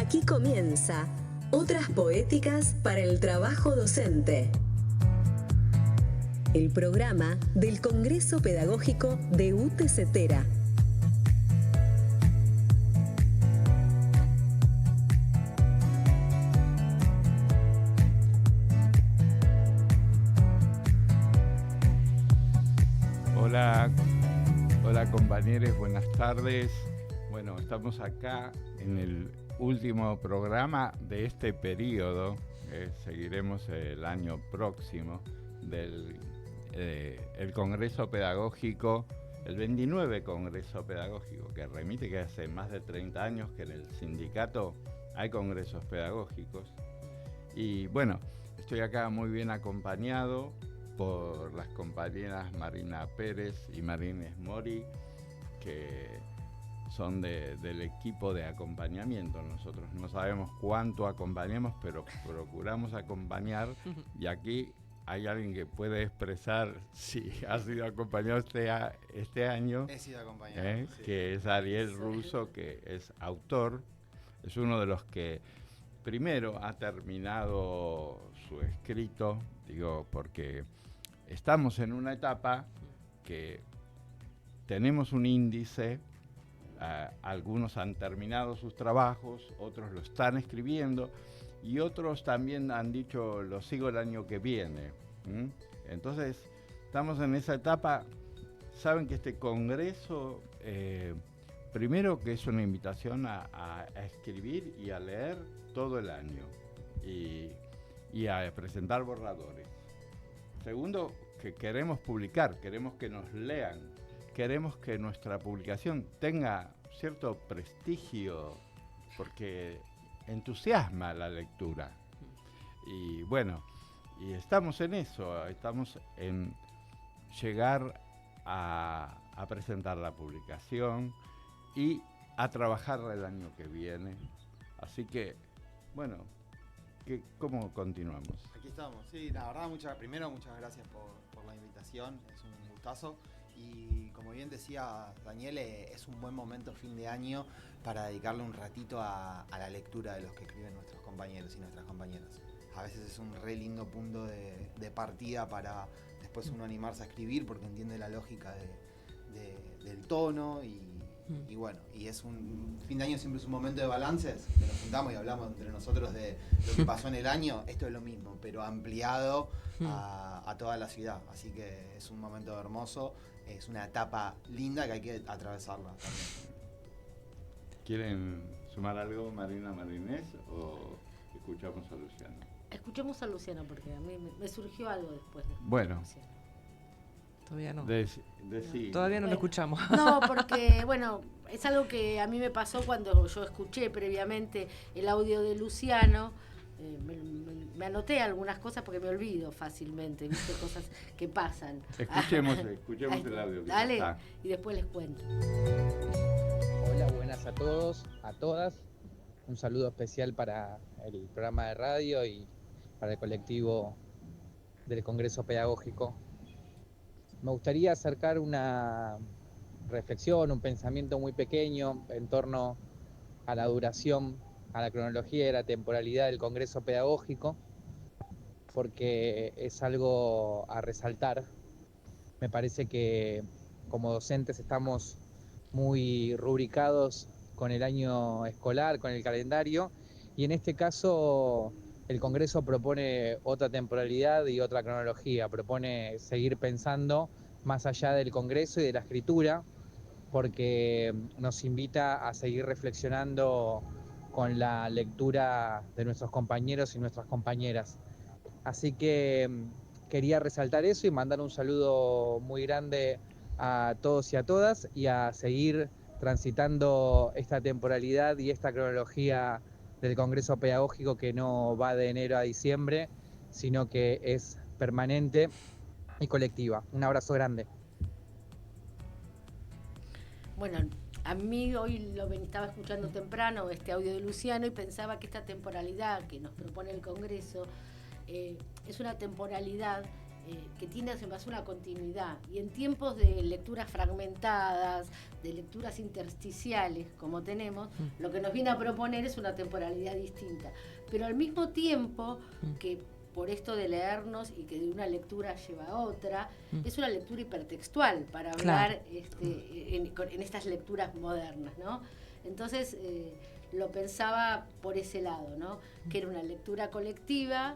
Aquí comienza Otras Poéticas para el Trabajo Docente. El programa del Congreso Pedagógico de UTCetera. Hola compañeros, buenas tardes. Bueno, estamos acá en el último programa de este periodo. Seguiremos el año próximo del el Congreso Pedagógico, el 29 Congreso Pedagógico, que remite que hace más de 30 años que en el sindicato hay congresos pedagógicos. Y bueno, estoy acá muy bien acompañado por las compañeras Marina Pérez y Marina Mori, que son del equipo de acompañamiento. Nosotros no sabemos cuánto acompañamos, pero procuramos acompañar, y aquí hay alguien que puede expresar si ha sido acompañado este año. He sido acompañado, sí. Que es Ariel Russo, que es autor, es uno de los que primero ha terminado su escrito, digo, porque estamos en una etapa que tenemos un índice, algunos han terminado sus trabajos, otros lo están escribiendo y otros también han dicho lo sigo el año que viene. Entonces, estamos en esa etapa. Saben que este congreso, primero que es una invitación a escribir y a leer todo el año y a presentar borradores. Segundo, que queremos publicar, queremos que nos lean, queremos que nuestra publicación tenga cierto prestigio, porque entusiasma la lectura. Y bueno, y estamos en eso, estamos en llegar a presentar la publicación y a trabajar el año que viene. Así que, bueno, ¿cómo continuamos? Aquí estamos, sí, la verdad, muchas gracias por la invitación, es un gustazo. Y como bien decía Daniel, es un buen momento fin de año para dedicarle un ratito a la lectura de los que escriben nuestros compañeros y nuestras compañeras. A veces es un re lindo punto de partida para después uno animarse a escribir porque entiende la lógica del tono y bueno, y es un fin de año, siempre es un momento de balances, que nos juntamos y hablamos entre nosotros de lo que pasó en el año. Esto es lo mismo, pero ampliado a toda la ciudad, así que es un momento hermoso, es una etapa linda que hay que atravesarla también. ¿Quieren sumar algo, Marina Marinés, o escuchamos a Luciano? Escuchemos a Luciano porque a mí me surgió algo después de bueno. Luciano. Todavía no. Todavía no lo escuchamos. No, porque, bueno, es algo que a mí me pasó cuando yo escuché previamente el audio de Luciano. Me anoté algunas cosas porque me olvido fácilmente, ¿viste? Cosas que pasan. Escuchemos el audio. Dale, y después les cuento. Hola, buenas a todos, a todas. Un saludo especial para el programa de radio y para el colectivo del Congreso Pedagógico. Me gustaría acercar una reflexión, un pensamiento muy pequeño en torno a la duración, a la cronología y a la temporalidad del Congreso Pedagógico, porque es algo a resaltar. Me parece que como docentes estamos muy rubricados con el año escolar, con el calendario, y en este caso el Congreso propone otra temporalidad y otra cronología, propone seguir pensando más allá del Congreso y de la escritura, porque nos invita a seguir reflexionando con la lectura de nuestros compañeros y nuestras compañeras. Así que quería resaltar eso y mandar un saludo muy grande a todos y a todas, y a seguir transitando esta temporalidad y esta cronología del Congreso Pedagógico, que no va de enero a diciembre, sino que es permanente y colectiva. Un abrazo grande. Bueno, a mí hoy estaba escuchando temprano este audio de Luciano y pensaba que esta temporalidad que nos propone el Congreso es una temporalidad que tiene además una continuidad. Y en tiempos de lecturas fragmentadas, de lecturas intersticiales, como tenemos, lo que nos viene a proponer es una temporalidad distinta. Pero al mismo tiempo que por esto de leernos y que de una lectura lleva a otra, es una lectura hipertextual para hablar en estas lecturas modernas, ¿no? Entonces, lo pensaba por ese lado, ¿no? Que era una lectura colectiva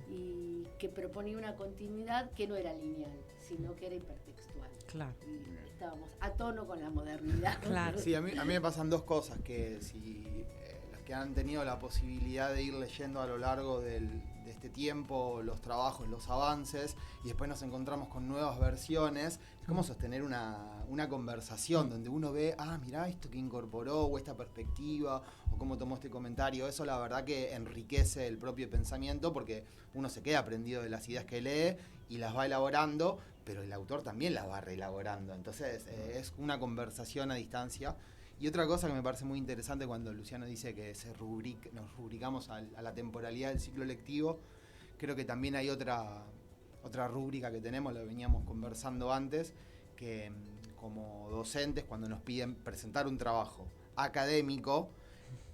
y que proponía una continuidad que no era lineal, sino que era hipertextual. Claro. Y estábamos a tono con la modernidad. Claro. Sí, a mí me pasan dos cosas, que si los que han tenido la posibilidad de ir leyendo a lo largo de este tiempo los trabajos, los avances, y después nos encontramos con nuevas versiones, es como sostener una conversación donde uno ve, mirá esto que incorporó, o esta perspectiva, o cómo tomó este comentario. Eso la verdad que enriquece el propio pensamiento, porque uno se queda aprendido de las ideas que lee y las va elaborando, pero el autor también las va reelaborando. Entonces es una conversación a distancia. Y otra cosa que me parece muy interesante cuando Luciano dice que nos rubricamos a la temporalidad del ciclo lectivo, creo que también hay otra rúbrica que tenemos, lo veníamos conversando antes, que como docentes, cuando nos piden presentar un trabajo académico,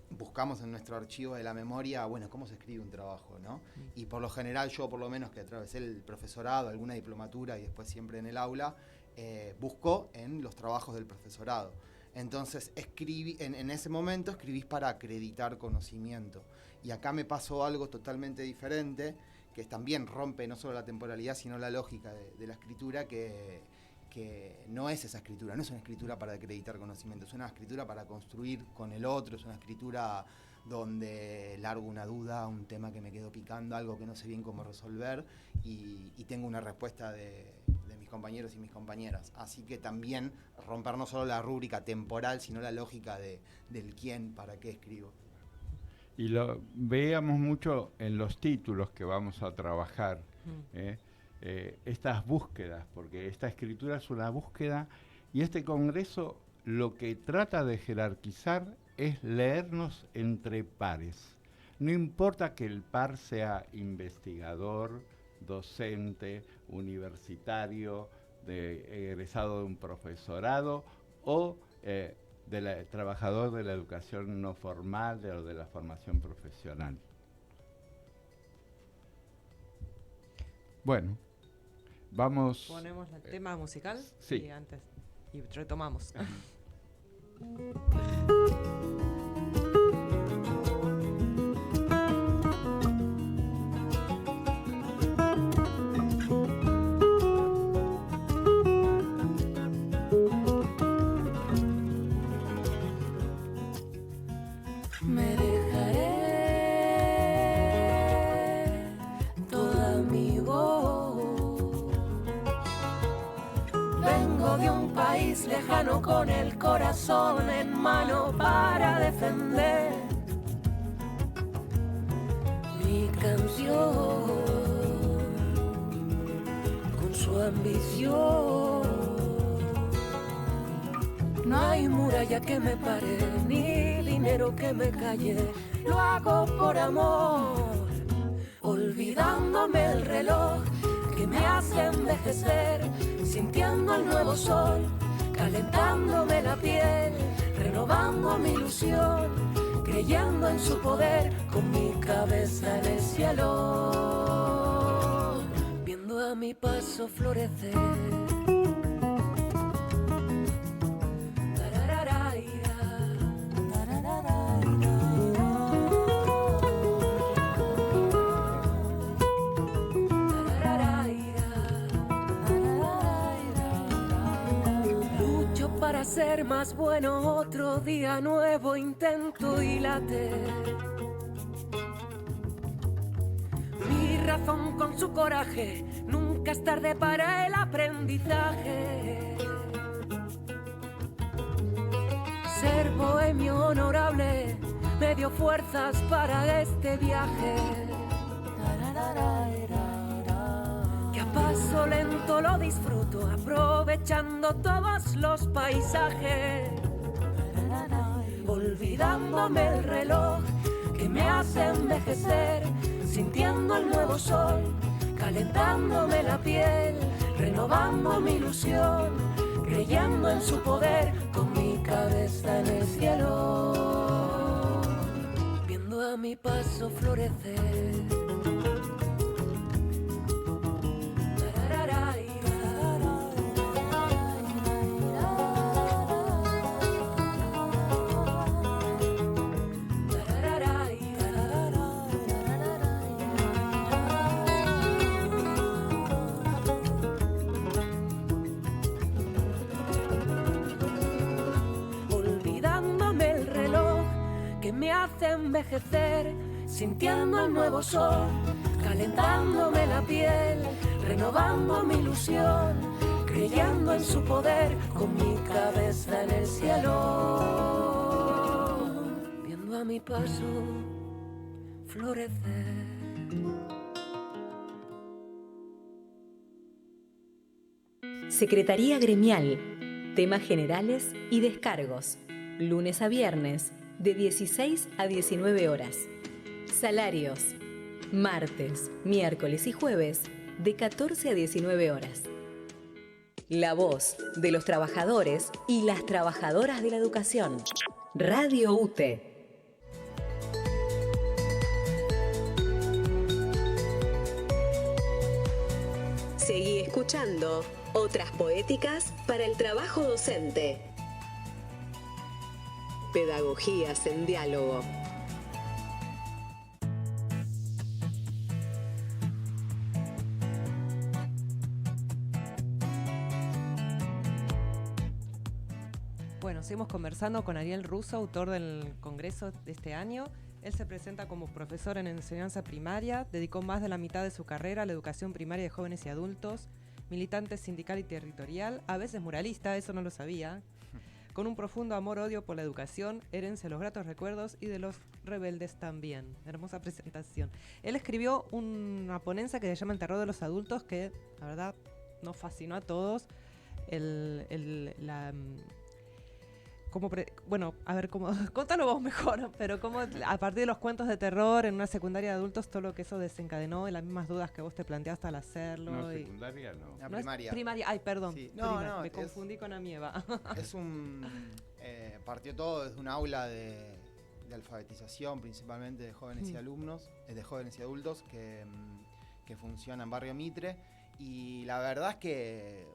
buscamos en nuestro archivo de la memoria, cómo se escribe un trabajo, ¿no? Y por lo general, yo por lo menos que atravesé el profesorado, alguna diplomatura y después siempre en el aula, busco en los trabajos del profesorado. Entonces, en ese momento escribís para acreditar conocimiento. Y acá me pasó algo totalmente diferente, que también rompe no solo la temporalidad, sino la lógica de la escritura, que no es esa escritura, no es una escritura para acreditar conocimiento, es una escritura para construir con el otro, es una escritura donde largo una duda, un tema que me quedó picando, algo que no sé bien cómo resolver, y tengo una respuesta de mis compañeros y mis compañeras. Así que también romper no solo la rúbrica temporal, sino la lógica del quién, para qué escribo. Y lo veíamos mucho en los títulos que vamos a trabajar, estas búsquedas, porque esta escritura es una búsqueda, y este congreso lo que trata de jerarquizar es leernos entre pares. No importa que el par sea investigador, docente, universitario, egresado de un profesorado o trabajador de la educación no formal o de la formación profesional. Bueno, vamos... ¿Ponemos el tema musical? Sí. Y retomamos. Me dejaré toda mi voz. Vengo de un país lejano con el corazón en mano para defender mi canción con su ambición. No hay muralla que me pare, ni dinero que me calle. Lo hago por amor, olvidándome el reloj que me hace envejecer, sintiendo el nuevo sol, calentándome la piel, renovando mi ilusión, creyendo en su poder, con mi cabeza en el cielo, viendo a mi paso florecer. Para ser más bueno, otro día nuevo intento y late. Mi razón con su coraje, nunca es tarde para el aprendizaje. Ser bohemio honorable me dio fuerzas para este viaje. Que a paso lento lo disfruto, aprovechando todos los paisajes, olvidándome el reloj que me hace envejecer, sintiendo el nuevo sol, calentándome la piel, renovando mi ilusión, creyendo en su poder, con mi cabeza en el cielo, viendo a mi paso florecer. Me hace envejecer, sintiendo el nuevo sol, calentándome la piel, renovando mi ilusión, creyendo en su poder, con mi cabeza en el cielo, viendo a mi paso florecer. Secretaría Gremial. Temas generales y descargos. Lunes a viernes, de 16 a 19 horas. Salarios. Martes, miércoles y jueves, de 14 a 19 horas. La voz de los trabajadores y las trabajadoras de la educación. Radio UTE. Seguí escuchando Otras Poéticas para el Trabajo Docente. Pedagogías en diálogo. Bueno, seguimos conversando con Ariel Russo, autor del congreso de este año. Él se presenta como profesor en enseñanza primaria, dedicó más de la mitad de su carrera a la educación primaria de jóvenes y adultos, militante sindical y territorial, a veces muralista, eso no lo sabía, con un profundo amor-odio por la educación, herencia de los gratos recuerdos y de los rebeldes también. Hermosa presentación. Él escribió una ponencia que se llama El terror de los adultos, que la verdad nos fascinó a todos. Bueno, a ver, contalo vos mejor, pero cómo a partir de los cuentos de terror en una secundaria de adultos, todo lo que eso desencadenó, y las mismas dudas que vos te planteaste al hacerlo. No, secundaria no. La ¿No primaria. Primaria, ay, perdón. Sí. Me confundí con Amieva. Es partió todo desde un aula de alfabetización, principalmente de jóvenes y alumnos, de jóvenes y adultos, que funciona en Barrio Mitre, y la verdad es que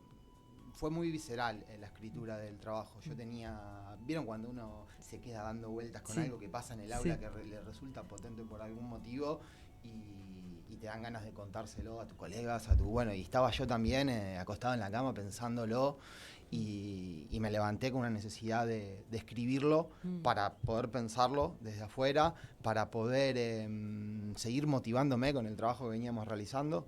fue muy visceral la escritura del trabajo. Yo ¿vieron cuando uno se queda dando vueltas con algo que pasa en el aula que le resulta potente por algún motivo y te dan ganas de contárselo a tus colegas, y estaba yo también acostado en la cama pensándolo y me levanté con una necesidad de escribirlo para poder pensarlo desde afuera, para poder seguir motivándome con el trabajo que veníamos realizando.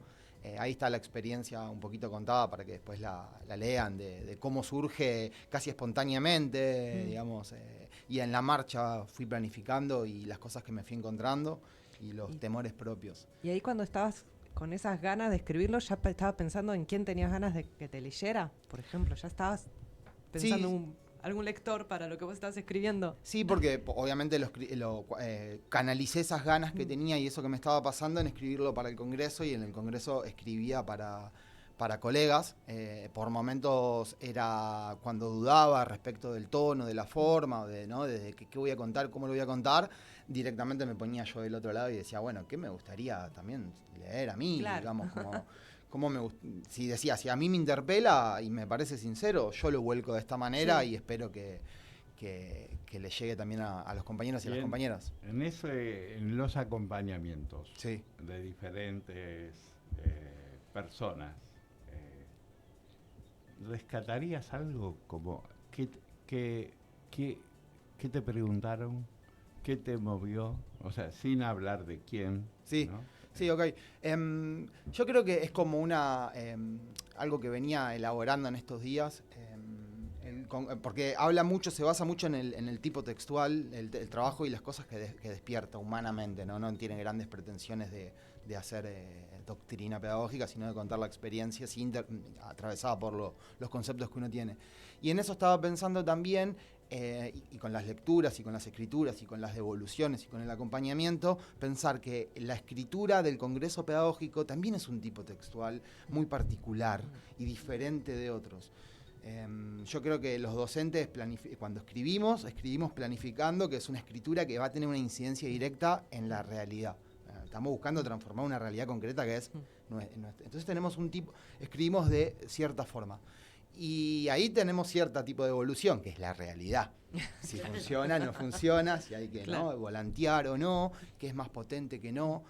Ahí está la experiencia un poquito contada para que después la lean, de cómo surge casi espontáneamente, digamos, y en la marcha fui planificando y las cosas que me fui encontrando y los temores propios. Y ahí cuando estabas con esas ganas de escribirlo, ¿ya estabas pensando en quién tenías ganas de que te leyera? Por ejemplo, ¿ya estabas pensando en algún lector para lo que vos estabas escribiendo? Sí, porque obviamente canalicé esas ganas que tenía y eso que me estaba pasando en escribirlo para el Congreso, y en el Congreso escribía para colegas. Por momentos era cuando dudaba respecto del tono, de la forma, de qué voy a contar, cómo lo voy a contar, directamente me ponía yo del otro lado y decía, bueno, ¿qué me gustaría también leer a mí? Claro. Digamos, si a mí me interpela y me parece sincero, yo lo vuelco de esta manera y espero que le llegue también a los compañeros y a las compañeras. En los acompañamientos de diferentes personas, ¿rescatarías algo como qué te preguntaron? ¿Qué te movió? O sea, sin hablar de quién. Sí. ¿No? Sí, ok. Yo creo que es como algo que venía elaborando en estos días, porque se basa mucho en el tipo textual, el trabajo y las cosas que despierta humanamente, ¿no? No tiene grandes pretensiones de hacer doctrina pedagógica, sino de contar la experiencia atravesada por los conceptos que uno tiene. Y en eso estaba pensando también y con las lecturas y con las escrituras y con las devoluciones y con el acompañamiento, pensar que la escritura del Congreso Pedagógico también es un tipo textual muy particular y diferente de otros. Yo creo que los docentes, cuando escribimos planificando que es una escritura que va a tener una incidencia directa en la realidad. Estamos buscando transformar una realidad concreta que es nuestra. Entonces tenemos escribimos de cierta forma. Y ahí tenemos cierto tipo de evolución, que es la realidad. Si funciona, no funciona, si hay que volantear o no, que es más potente que no,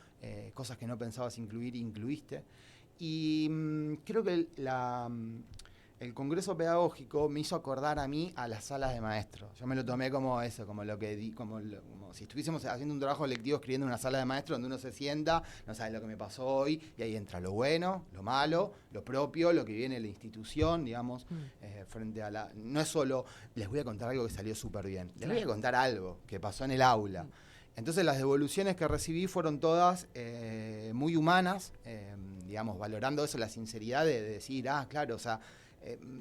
cosas que no pensabas incluir, incluiste. Y creo que el Congreso Pedagógico me hizo acordar a mí a las salas de maestros. Yo me lo tomé como eso, como lo que como si estuviésemos haciendo un trabajo lectivo escribiendo en una sala de maestros donde uno se sienta, no sabe lo que me pasó hoy, y ahí entra lo bueno, lo malo, lo propio, lo que viene de la institución, digamos, frente a la... No es solo, les voy a contar algo que salió súper bien, les voy a contar algo que pasó en el aula. Entonces las devoluciones que recibí fueron todas muy humanas, digamos, valorando eso, la sinceridad de decir, claro, o sea,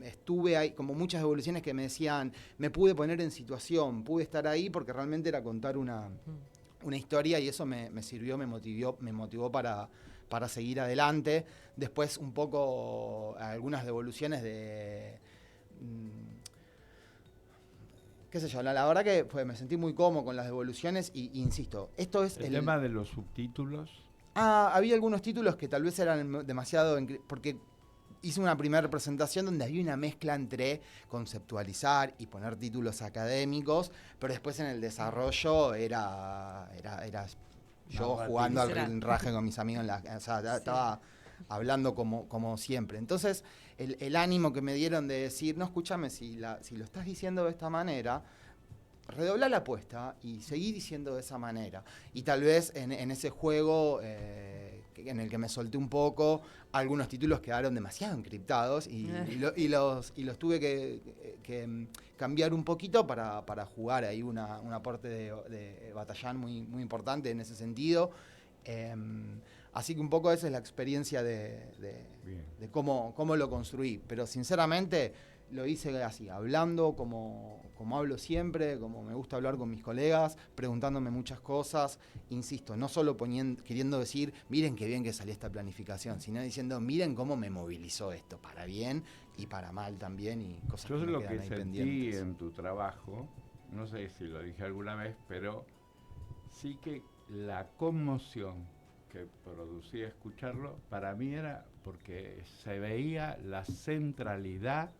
estuve ahí, como muchas devoluciones que me decían, me pude poner en situación, pude estar ahí porque realmente era contar una historia y eso me sirvió, me motivó para seguir adelante. Después un poco algunas devoluciones de... qué sé yo, la verdad que me sentí muy cómodo con las devoluciones y insisto, esto es... El tema de los subtítulos. Había algunos títulos que tal vez eran demasiado... porque hice una primera presentación donde había una mezcla entre conceptualizar y poner títulos académicos, pero después en el desarrollo era yo jugando al rinraje con mis amigos, estaba hablando como siempre. Entonces, el ánimo que me dieron de decir, no, escúchame, si lo estás diciendo de esta manera, redobla la apuesta y seguí diciendo de esa manera. Y tal vez en ese juego en el que me solté un poco, algunos títulos quedaron demasiado encriptados y los tuve que cambiar un poquito para jugar ahí un aporte de Batallán muy, muy importante en ese sentido. Así que un poco esa es la experiencia de cómo lo construí. Pero sinceramente lo hice así, hablando como hablo siempre, como me gusta hablar con mis colegas, preguntándome muchas cosas. Insisto, no solo queriendo decir, miren qué bien que salió esta planificación, sino diciendo, miren cómo me movilizó esto, para bien y para mal también, y cosas Yo que sé me lo quedan que ahí sentí pendientes. en tu trabajo, no sé si lo dije alguna vez, pero sí que la conmoción que producía escucharlo, para mí era porque se veía la centralidad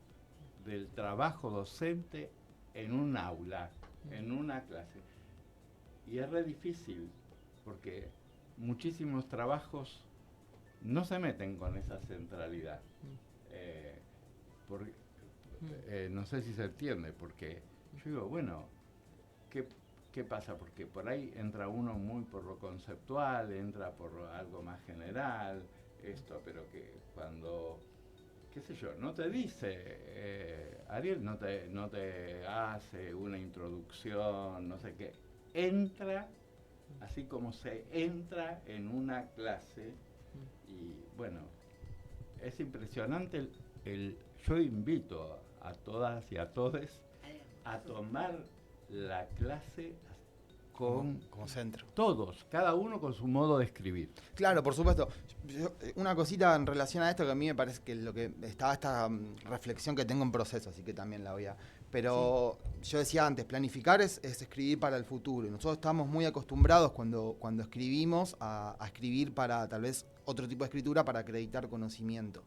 del trabajo docente en un aula, en una clase. Y es re difícil, porque muchísimos trabajos no se meten con esa centralidad. No sé si se entiende, porque yo digo, bueno, ¿qué pasa? Porque por ahí entra uno muy por lo conceptual, entra por algo más general, pero que cuando... qué sé yo, no te dice, Ariel no te hace una introducción, no sé qué, entra así como se entra en una clase y bueno, es impresionante yo invito a todas y a todes a tomar la clase como centro. Todos, cada uno con su modo de escribir. Claro, por supuesto. Una cosita en relación a esto que a mí me parece que lo que estaba esta reflexión que tengo en proceso, así que también la voy a... Pero yo decía antes, planificar es escribir para el futuro. Y nosotros estamos muy acostumbrados cuando escribimos a escribir para tal vez otro tipo de escritura para acreditar conocimiento.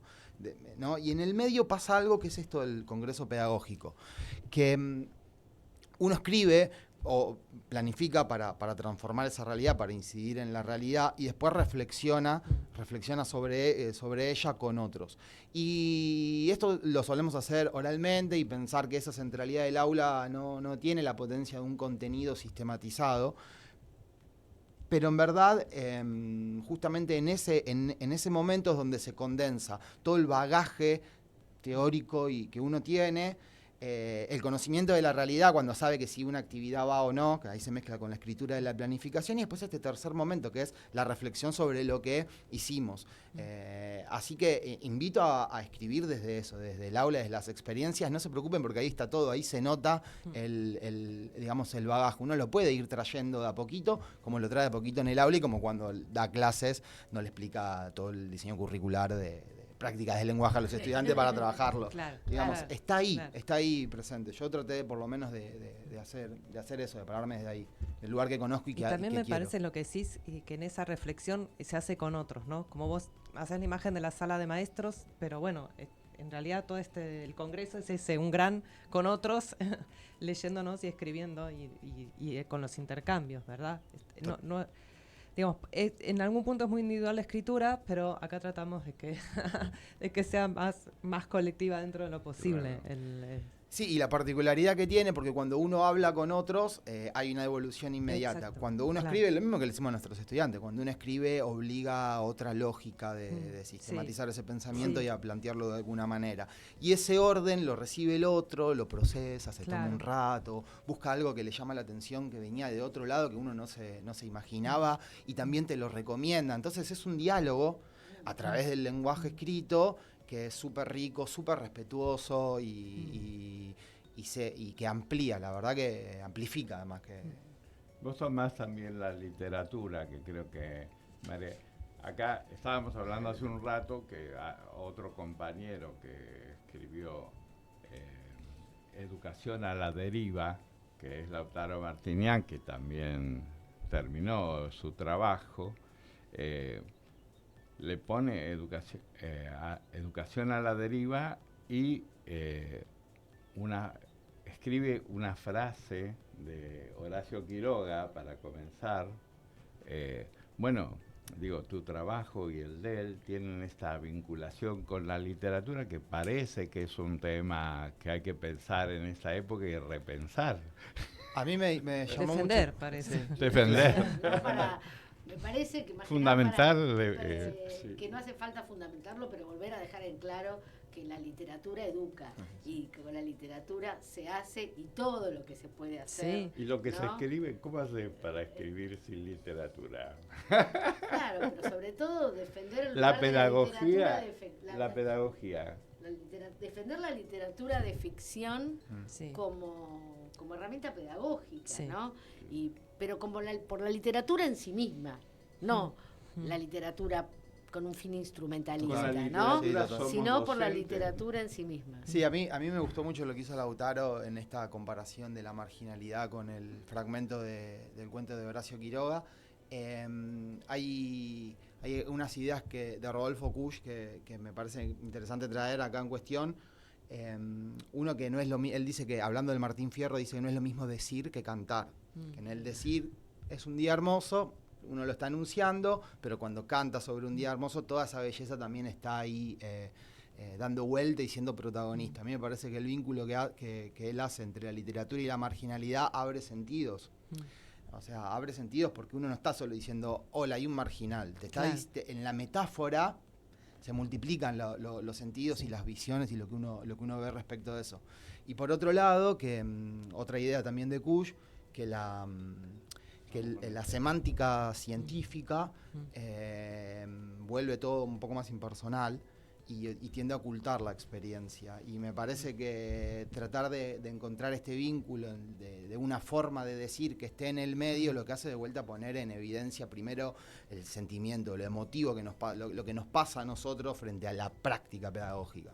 ¿No? Y en el medio pasa algo que es esto del Congreso Pedagógico, que uno escribe o planifica para transformar esa realidad, para incidir en la realidad, y después reflexiona sobre ella con otros. Y esto lo solemos hacer oralmente y pensar que esa centralidad del aula no tiene la potencia de un contenido sistematizado, pero en verdad, justamente en ese momento es donde se condensa todo el bagaje teórico que uno tiene, el conocimiento de la realidad cuando sabe que si una actividad va o no, que ahí se mezcla con la escritura de la planificación, y después este tercer momento que es la reflexión sobre lo que hicimos. Así que invito a escribir desde eso, desde el aula, desde las experiencias. No se preocupen porque ahí está todo, ahí se nota digamos, el bagaje. Uno lo puede ir trayendo de a poquito, como lo trae de a poquito en el aula y como cuando da clases no le explica todo el diseño curricular de prácticas de lenguaje a los estudiantes para trabajarlo. Claro, Digamos, claro, está ahí, claro. está ahí presente. Yo traté por lo menos de hacer eso, de pararme desde ahí, del lugar que conozco y Y que también que me quiero. parece lo que decís, y que en esa reflexión se hace con otros, ¿no? Como vos haces la imagen de la sala de maestros, pero bueno, en realidad todo el congreso es ese, un gran con otros, leyéndonos y escribiendo y con los intercambios, ¿verdad? Digamos, en algún punto es muy individual la escritura, pero acá tratamos de que sea más colectiva dentro de lo posible. Claro. Sí, y la particularidad que tiene, porque cuando uno habla con otros, hay una devolución inmediata. Exacto, Cuando uno claro. escribe, lo mismo que le decimos a nuestros estudiantes, cuando uno escribe obliga a otra lógica de sistematizar ese pensamiento y a plantearlo de alguna manera. Y ese orden lo recibe el otro, lo procesa, se toma un rato, busca algo que le llama la atención, que venía de otro lado, que uno no se imaginaba, y también te lo recomienda. Entonces es un diálogo a través del lenguaje escrito, que es súper rico, súper respetuoso y que amplía, la verdad que amplifica además que... Vos tomás también la literatura, que creo que... acá estábamos hablando hace un rato que otro compañero que escribió Educación a la deriva, que es Lautaro Martinián, que también terminó su trabajo, le pone educación a la deriva y escribe una frase de Horacio Quiroga para comenzar. Tu trabajo y el de él tienen esta vinculación con la literatura que parece que es un tema que hay que pensar en esta época y repensar. A mí me llamó Defender, mucho... parece. Defender. Me parece que más fundamental que no hace falta fundamentarlo, pero volver a dejar en claro que la literatura educa y que con la literatura se hace y todo lo que se puede hacer. Y lo que ¿no? se escribe, ¿cómo hace para escribir sin literatura? Claro, pero sobre todo defender el La lugar pedagogía. de La pedagogía. defender la literatura de ficción como herramienta pedagógica, ¿no? Pero por la literatura en sí misma, no la literatura con un fin instrumentalista, ¿no? Sino por la literatura en sí misma. Sí, a mí me gustó mucho lo que hizo Lautaro en esta comparación de la marginalidad con el fragmento del cuento de Horacio Quiroga. Hay unas ideas de Rodolfo Kusch que me parece interesante traer acá en cuestión. Uno que no es lo mismo, él dice que, hablando del Martín Fierro, dice que no es lo mismo decir que cantar. Que en el decir es un día hermoso, uno lo está anunciando, pero cuando canta sobre un día hermoso, toda esa belleza también está ahí dando vuelta y siendo protagonista. A mí me parece que el vínculo que él hace entre la literatura y la marginalidad abre sentidos. O sea, abre sentidos porque uno no está solo diciendo, hola, hay un marginal. En la metáfora se multiplican los sentidos y las visiones y lo que uno ve respecto de eso. Y por otro lado, otra idea también de Kusch, que la semántica científica vuelve todo un poco más impersonal y tiende a ocultar la experiencia. Y me parece que tratar de encontrar este vínculo de una forma de decir que esté en el medio, lo que hace de vuelta poner en evidencia primero el sentimiento, lo emotivo, lo que nos pasa a nosotros frente a la práctica pedagógica.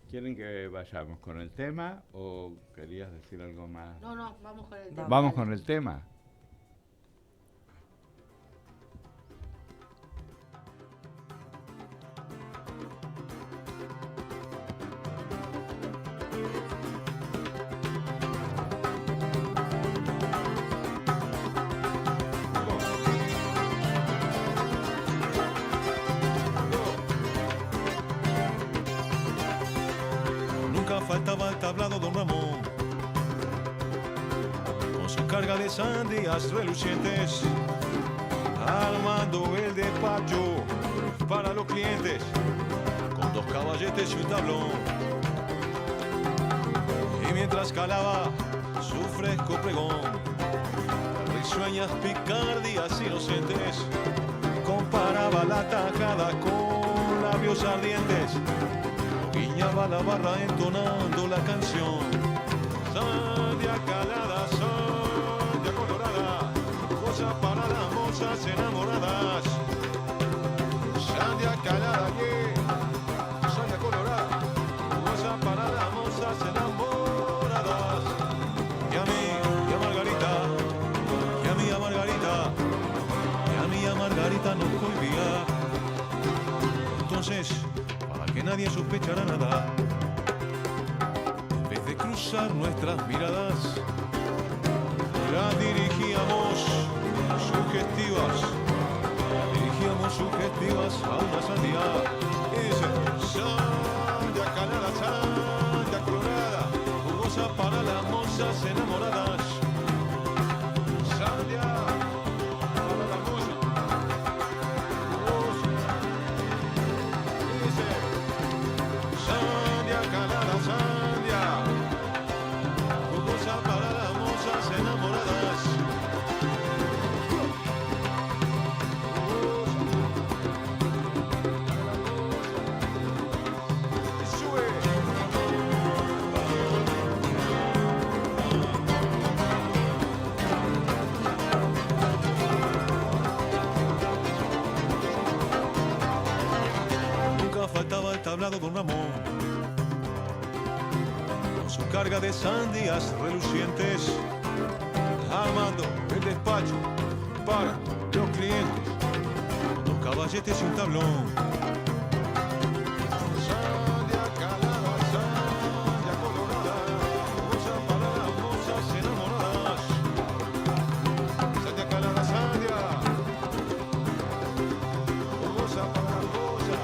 ¿Quieren que vayamos con el tema o querías decir algo más? No, vamos con el tema. Vamos con el tema. Faltaba el tablado don Ramón, con su carga de sandías relucientes, armando el despacho para los clientes, con 2 caballetes y un tablón. mientras calaba su fresco pregón. Risueñas picardías inocentes, comparaba la tajada con labios ardientes, guiñaba la barra entonando la canción. Sandia calada, sandia colorada, cosa para las mozas enamoradas. Sandia calada, sandia colorada, cosa para las mozas enamoradas. Y a mí, y a Margarita, y a mí, a Margarita, y a mí, a Margarita nos cohibía. Entonces, para que nadie sospechara nada, en vez de cruzar nuestras miradas, las dirigíamos sugestivas a una sandía. Y dice, sandia calada, sandia colorada, jugosa para las mozas enamoradas. Sandia para las mozas, jugosa. Y dice, sandia calada, sandia, jugosa para las mozas enamoradas. Faltaba el tablado don Ramón, con su carga de sandías relucientes, armando el despacho para los clientes, con dos caballetes y un tablón. Sandia calada, sandia colorada, cosa para las mozas enamoradas. Sandia calada, sandia, cosa para las mozas.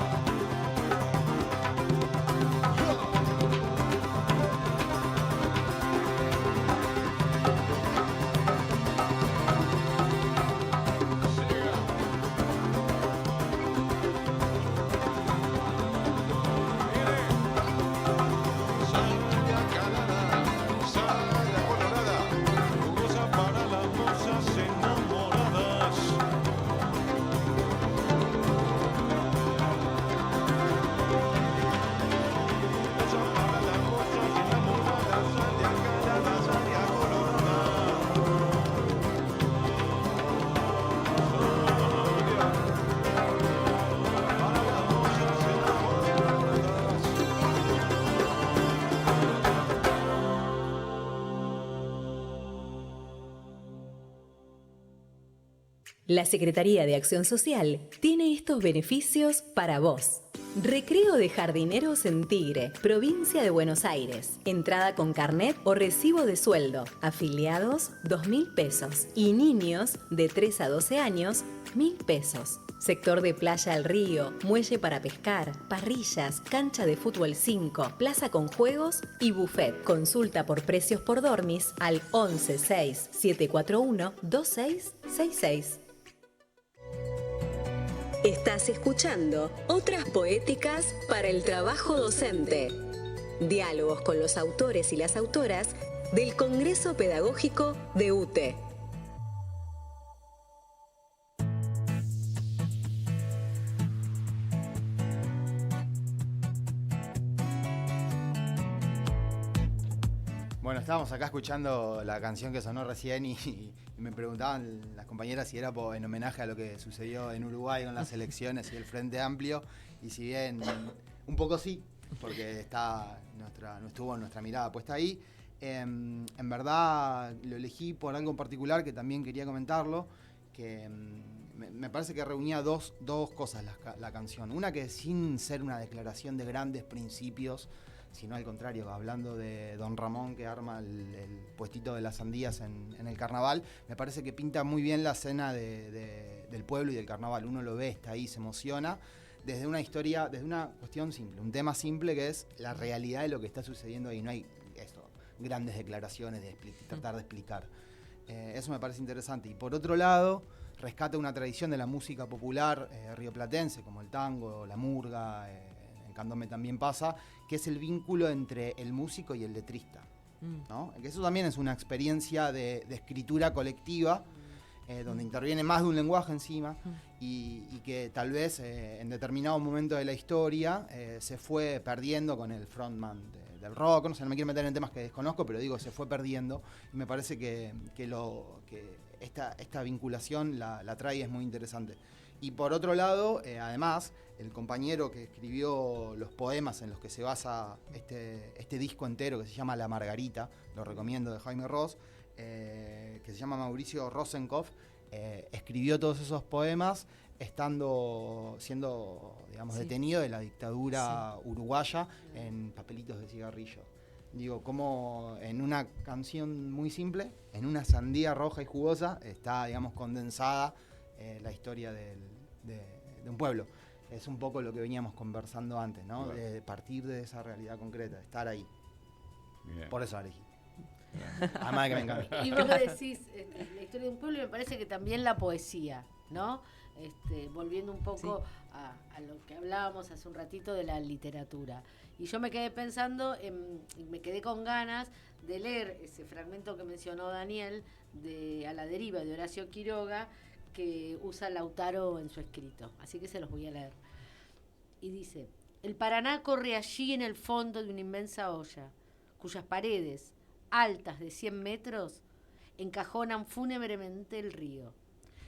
La Secretaría de Acción Social tiene estos beneficios para vos. Recreo de jardineros en Tigre, provincia de Buenos Aires. Entrada con carnet o recibo de sueldo. Afiliados, 2.000 pesos. Y niños de 3 a 12 años, 1.000 pesos. Sector de playa al río, muelle para pescar, parrillas, cancha de fútbol 5, plaza con juegos y buffet. Consulta por precios por dormis al 116 741 2666. Estás escuchando Otras Poéticas para el Trabajo Docente. Diálogos con los autores y las autoras del Congreso Pedagógico de UTE. Bueno, estábamos acá escuchando la canción que sonó recién y me preguntaban las compañeras si era en homenaje a lo que sucedió en Uruguay con las elecciones y el Frente Amplio, y si bien un poco sí, porque no estuvo nuestra mirada puesta ahí, en verdad lo elegí por algo en particular que también quería comentarlo, que me parece que reunía dos cosas la canción. Una, que sin ser una declaración de grandes principios, sino al contrario, hablando de don Ramón que arma el puestito de las sandías en el carnaval, me parece que pinta muy bien la escena del pueblo y del carnaval. Uno lo ve, está ahí, se emociona, desde una historia, desde una cuestión simple, un tema simple que es la realidad de lo que está sucediendo ahí. No hay grandes declaraciones de tratar de explicar. Eso me parece interesante. Y por otro lado, rescata una tradición de la música popular rioplatense, como el tango, la murga, en Candombe también pasa, que es el vínculo entre el músico y el letrista. ¿no? Que eso también es una experiencia de escritura colectiva, donde interviene más de un lenguaje encima, y que tal vez en determinado momento de la historia se fue perdiendo con el frontman del rock. No sé, no me quiero meter en temas que desconozco, pero digo, se fue perdiendo, y me parece que esta vinculación la trae y es muy interesante. Y por otro lado, además, el compañero que escribió los poemas en los que se basa este disco entero, que se llama La Margarita, lo recomiendo, de Jaime Ross, que se llama Mauricio Rosenkopf, escribió todos esos poemas siendo, digamos, detenido de la dictadura uruguaya en papelitos de cigarrillo. Digo, como en una canción muy simple, en una sandía roja y jugosa, está, digamos, condensada la historia de un pueblo. Es un poco lo que veníamos conversando antes, ¿no? Claro. De partir de esa realidad concreta, de estar ahí. Bien. Por eso la elegí. Además de que me encanta. Y vos decís la historia de un pueblo, y me parece que también la poesía, ¿no? Volviendo un poco a lo que hablábamos hace un ratito de la literatura. Y yo me quedé pensando, y me quedé con ganas de leer ese fragmento que mencionó Daniel, de A la deriva, de Horacio Quiroga, que usa Lautaro en su escrito. Así que se los voy a leer. Y dice: el Paraná corre allí en el fondo de una inmensa olla, cuyas paredes, altas de 100 metros, encajonan fúnebremente el río.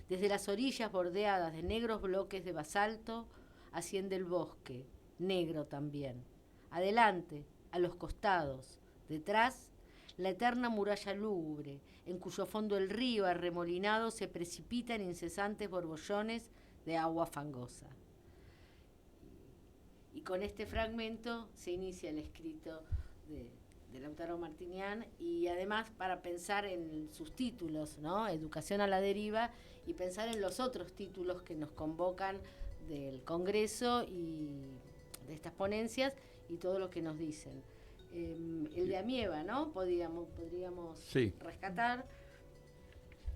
Desde las orillas bordeadas de negros bloques de basalto, asciende el bosque, negro también. Adelante, a los costados, detrás, la eterna muralla lúgubre, en cuyo fondo el río arremolinado se precipita en incesantes borbollones de agua fangosa. Y con este fragmento se inicia el escrito de Lautaro Martinián, y además para pensar en sus títulos, ¿no? Educación a la deriva, y pensar en los otros títulos que nos convocan del Congreso y de estas ponencias, y todo lo que nos dicen. El de Amieva, ¿no? Podríamos Sí. rescatar,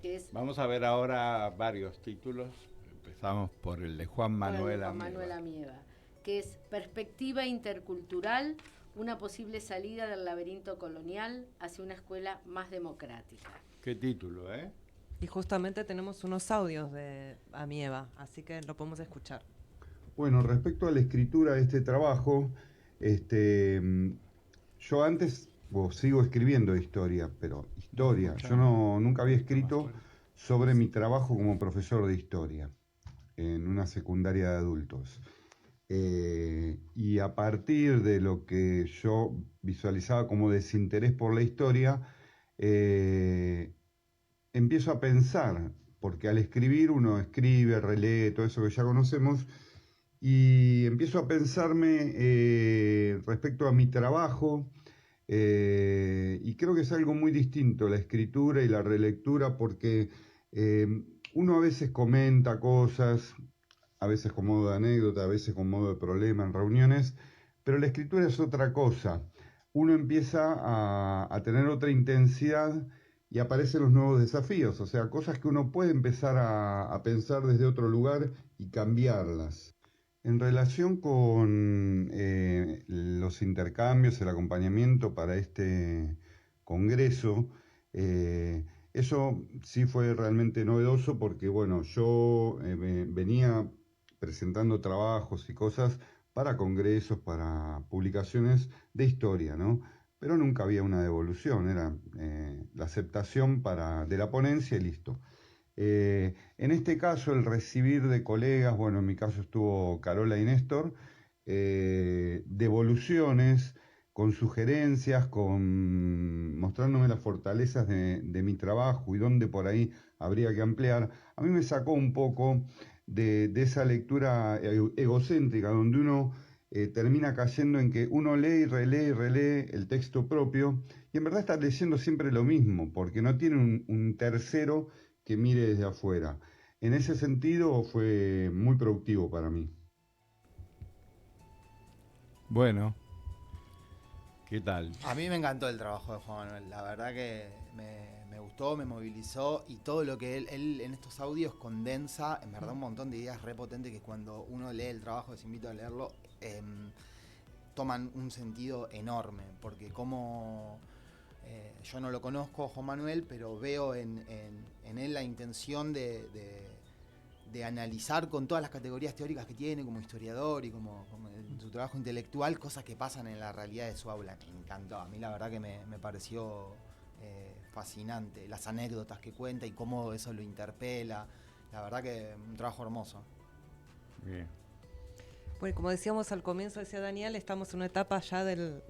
que es Vamos a ver ahora varios títulos. Empezamos por el de Juan Manuel Amieva, que es Perspectiva Intercultural, una posible salida del laberinto colonial hacia una escuela más democrática. ¿Qué título, eh? Y justamente tenemos unos audios de Amieva, así que lo podemos escuchar. Bueno, respecto a la escritura de este trabajo, yo antes sigo escribiendo historia, pero historia. Yo nunca había escrito sobre mi trabajo como profesor de historia en una secundaria de adultos. Y a partir de lo que yo visualizaba como desinterés por la historia, empiezo a pensar, porque al escribir uno escribe, relee, todo eso que ya conocemos, y empiezo a pensarme respecto a mi trabajo, y creo que es algo muy distinto la escritura y la relectura, porque uno a veces comenta cosas, a veces con modo de anécdota, a veces con modo de problema en reuniones, pero la escritura es otra cosa. Uno empieza a tener otra intensidad y aparecen los nuevos desafíos, o sea, cosas que uno puede empezar a pensar desde otro lugar y cambiarlas. En relación con los intercambios, el acompañamiento para este congreso, eso sí fue realmente novedoso porque, bueno, yo venía presentando trabajos y cosas para congresos, para publicaciones de historia, ¿no? Pero nunca había una devolución, era la aceptación de la ponencia y listo. En este caso, el recibir de colegas, bueno, en mi caso estuvo Carola y Néstor, devoluciones con sugerencias, mostrándome las fortalezas de mi trabajo y dónde por ahí habría que ampliar, a mí me sacó un poco de esa lectura egocéntrica, donde uno termina cayendo en que uno lee y relee el texto propio, y en verdad está leyendo siempre lo mismo, porque no tiene un tercero que mire desde afuera. En ese sentido fue muy productivo para mí. Bueno, ¿qué tal? A mí me encantó el trabajo de Juan Manuel, la verdad que me gustó, me movilizó, y todo lo que él en estos audios condensa, en verdad un montón de ideas re potentes que cuando uno lee el trabajo, les invito a leerlo, toman un sentido enorme, porque como Yo no lo conozco, Juan Manuel, pero veo en él la intención de analizar con todas las categorías teóricas que tiene como historiador y como en su trabajo intelectual cosas que pasan en la realidad de su aula. Me encantó, a mí la verdad que me pareció fascinante, las anécdotas que cuenta y cómo eso lo interpela. La verdad que un trabajo hermoso. Bien. Bueno, como decíamos al comienzo, decía Daniel, estamos en una etapa ya del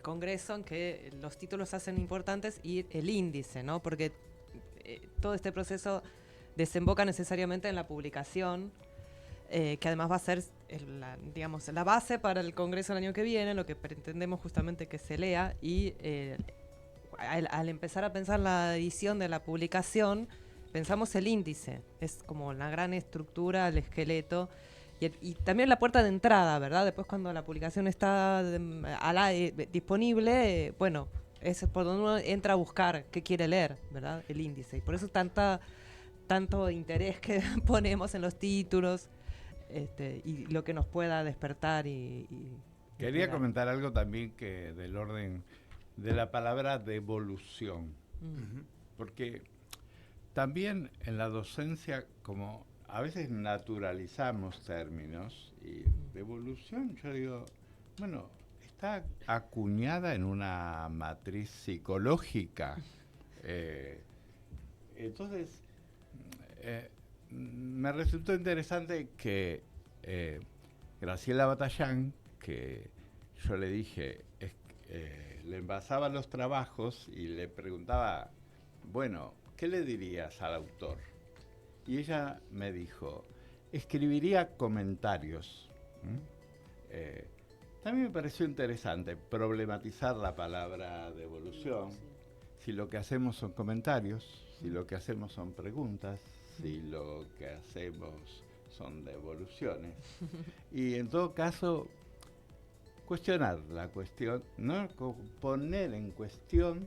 Congreso en que los títulos se hacen importantes y el índice, ¿no? Porque todo este proceso desemboca necesariamente en la publicación, que además va a ser la base para el Congreso el año que viene, lo que pretendemos justamente que se lea, y al empezar a pensar la edición de la publicación, pensamos el índice, es como la gran estructura, el esqueleto, y también la puerta de entrada, ¿verdad? Después cuando la publicación está disponible, bueno, es por donde uno entra a buscar qué quiere leer, ¿verdad? El índice, y por eso tanto interés que ponemos en los títulos, y lo que nos pueda despertar Quería comentar algo también que del orden de la palabra devolución, porque también en la docencia, como a veces naturalizamos términos, y devolución, yo digo, bueno, está acuñada en una matriz psicológica. Entonces, me resultó interesante que Graciela Batallán, que yo le dije, le envasaba los trabajos y le preguntaba, bueno, ¿qué le dirías al autor? Y ella me dijo, escribiría comentarios. También me pareció interesante problematizar la palabra devolución. Si lo que hacemos son comentarios, si lo que hacemos son preguntas, si lo que hacemos son devoluciones. Y en todo caso, cuestionar la cuestión, ¿no? Poner en cuestión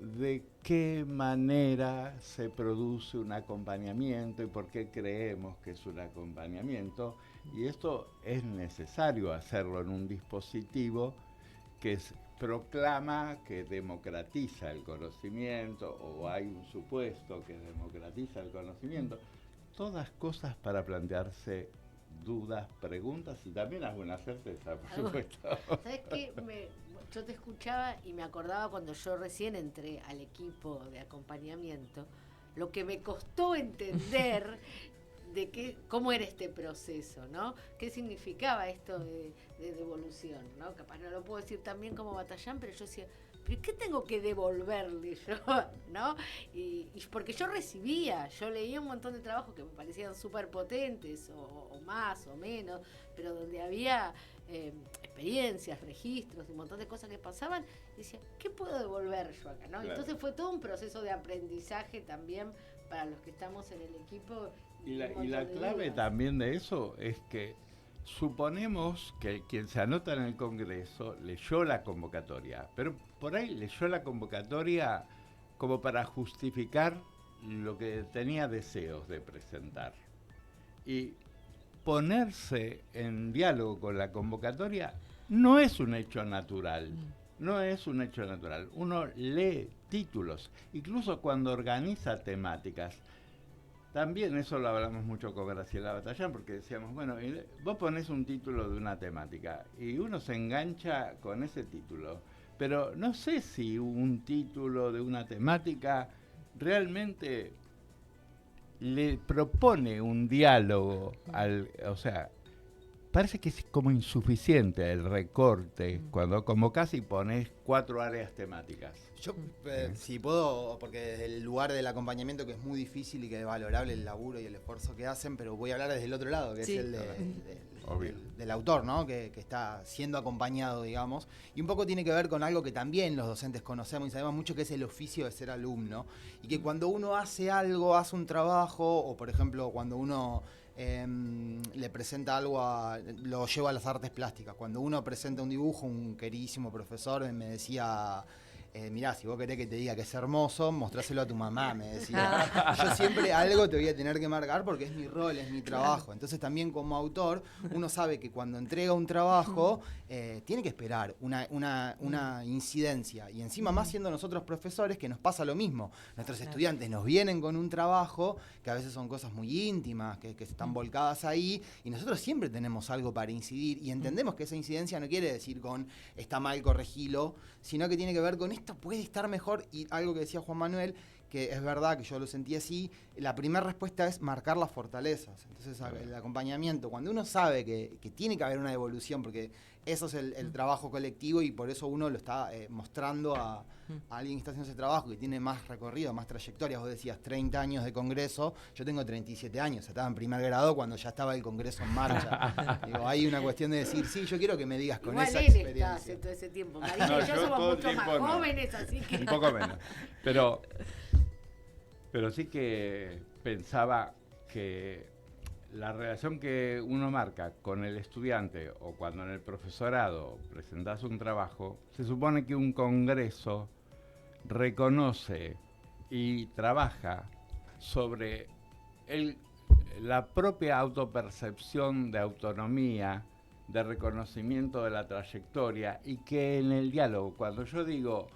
de qué manera se produce un acompañamiento y por qué creemos que es un acompañamiento. Y esto es necesario hacerlo en un dispositivo que proclama que democratiza el conocimiento, o hay un supuesto que democratiza el conocimiento. Todas cosas para plantearse dudas, preguntas y también alguna certeza, por supuesto. ¿Sabes qué? Yo te escuchaba y me acordaba cuando yo recién entré al equipo de acompañamiento, lo que me costó entender cómo era este proceso, ¿no? ¿Qué significaba esto de devolución, ¿no? Capaz no lo puedo decir tan bien como Batallán, pero yo decía, ¿pero qué tengo que devolverle yo? ¿No? Y porque yo leía un montón de trabajos que me parecían súper potentes, o más o menos, pero donde había experiencias, registros, un montón de cosas que pasaban, y decía, ¿qué puedo devolver yo acá? ¿No? Claro. Entonces fue todo un proceso de aprendizaje también para los que estamos en el equipo. Y la clave también de eso es que suponemos que quien se anota en el Congreso leyó la convocatoria, pero por ahí leyó la convocatoria como para justificar lo que tenía deseos de presentar. Y ponerse en diálogo con la convocatoria no es un hecho natural. No es un hecho natural. Uno lee títulos, incluso cuando organiza temáticas. También eso lo hablamos mucho con Graciela Batallán, porque decíamos, bueno, vos ponés un título de una temática y uno se engancha con ese título, pero no sé si un título de una temática realmente le propone un diálogo o sea, parece que es como insuficiente el recorte cuando convocás y ponés 4 áreas temáticas. Yo, si puedo, porque desde el lugar del acompañamiento, que es muy difícil y que es valorable el laburo y el esfuerzo que hacen, pero voy a hablar desde el otro lado, que es el del autor, ¿no? Que está siendo acompañado, digamos. Y un poco tiene que ver con algo que también los docentes conocemos y sabemos mucho, que es el oficio de ser alumno. Y que cuando uno hace algo, hace un trabajo, o por ejemplo, cuando uno le presenta algo, lo lleva a las artes plásticas. Cuando uno presenta un dibujo, un queridísimo profesor me decía, mirá, si vos querés que te diga que es hermoso, mostráselo a tu mamá, me decía. Yo siempre algo te voy a tener que marcar porque es mi rol, es mi trabajo. Entonces también como autor, uno sabe que cuando entrega un trabajo, tiene que esperar una incidencia. Y encima más siendo nosotros profesores, que nos pasa lo mismo. Nuestros estudiantes nos vienen con un trabajo, que a veces son cosas muy íntimas, que están volcadas ahí, y nosotros siempre tenemos algo para incidir, y entendemos que esa incidencia no quiere decir con está mal, corregilo, sino que tiene que ver con esto puede estar mejor, y algo que decía Juan Manuel, que es verdad que yo lo sentí así, la primera respuesta es marcar las fortalezas. Entonces el acompañamiento, cuando uno sabe que tiene que haber una evolución, porque eso es el trabajo colectivo, y por eso uno lo está mostrando a alguien que está haciendo ese trabajo, que tiene más recorrido, más trayectoria. Vos decías 30 años de congreso, yo tengo 37 años, estaba en primer grado cuando ya estaba el congreso en marcha. Digo, hay una cuestión de decir, sí, yo quiero que me digas con igual esa él experiencia. está hace todo ese tiempo. Marina y yo somos mucho más jóvenes, así que... Un poco menos. Pero sí que pensaba que la relación que uno marca con el estudiante o cuando en el profesorado presentás un trabajo, se supone que un congreso reconoce y trabaja sobre la propia autopercepción de autonomía, de reconocimiento de la trayectoria, y que en el diálogo, cuando yo digo,